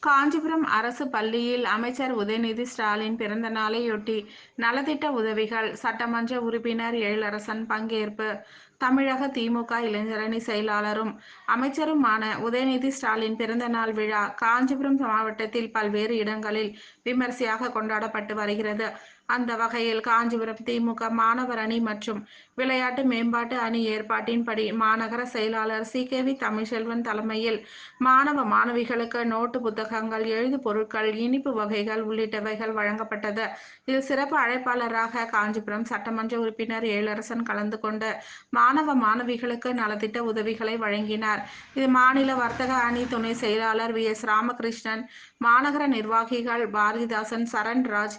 காஞ்சிபுரம் அரசு பள்ளியில் அமைச்சர் உதயநிதி ஸ்டாலின் பிறந்த நாளையொட்டி நலத்திட்ட உதவிகள். சட்டமன்ற உறுப்பினர் எழிலரசன் பங்கேற்பு. தமிழக திமுக இளைஞரணி செயலாளரும் அமைச்சருமான உதயநிதி ஸ்டாலின் பிறந்த நாள் விழா காஞ்சிபுரம் மாவட்டத்தில் பல்வேறு இடங்களில் விமர்சையாக கொண்டாடப்பட்டு வருகிறது. அந்த வகையில் காஞ்சிபுரம் திமுக மாணவர் அணி மற்றும் விளையாட்டு மேம்பாட்டு அணி ஏற்பாட்டின்படி மாநகர செயலாளர் சி.கே.வி. தமிழ்செல்வன் தலைமையில் மாணவ மாணவிகளுக்கு நோட்டு புத்தகங்கள், எழுது பொருட்கள், இனிப்பு வகைகள் உள்ளிட்டவைகள் வழங்கப்பட்டது. இதில் சிறப்பு அழைப்பாளராக காஞ்சிபுரம் சட்டமன்ற உறுப்பினர் எழிலரசன் கலந்து கொண்டு மாணவ மாணவிகளுக்கு நலத்திட்ட உதவிகளை வழங்கினார். இது மாநில வர்த்தக அணி துணை செயலாளர் வி.எஸ். ராமகிருஷ்ணன், மாநகர நிர்வாகிகள் பாரதிதாசன், சரண்ராஜ்,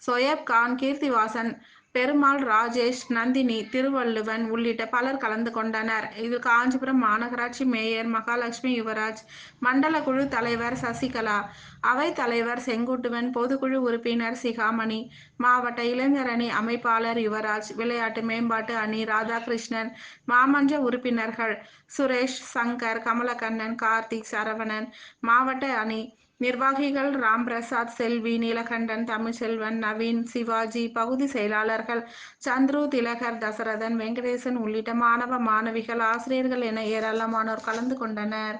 சோயப் கான், கீர்த்திவாசன், பெருமாள், ராஜேஷ், நந்தினி, திருவள்ளுவன் உள்ளிட்ட பலர் கலந்து கொண்டனர். இதில் காஞ்சிபுரம் மாநகராட்சி மேயர் மகாலட்சுமி யுவராஜ், மண்டல குழு தலைவர் சசிகலா, அவைத் தலைவர் செங்குட்டுவன், பொதுக்குழு உறுப்பினர் சிகாமணி, மாவட்ட இளைஞரணி அமைப்பாளர் யுவராஜ், விளையாட்டு மேம்பாட்டு அணி ராதாகிருஷ்ணன், மாமன்ற உறுப்பினர்கள் சுரேஷ், சங்கர், கமலக்கண்ணன், கார்த்திக், சரவணன், மாவட்ட அணி நிர்வாகிகள் ராம்பிரசாத், செல்வி, நீலகண்டன், தமிழ்செல்வன், நவீன், சிவாஜி, பகுதி செயலாளர்கள் சந்துரு, திலகர், தசரதன், வெங்கடேசன் உள்ளிட்ட மாணவ மாணவிகள், ஆசிரியர்கள் என ஏராளமானோர் கலந்து கொண்டனர்.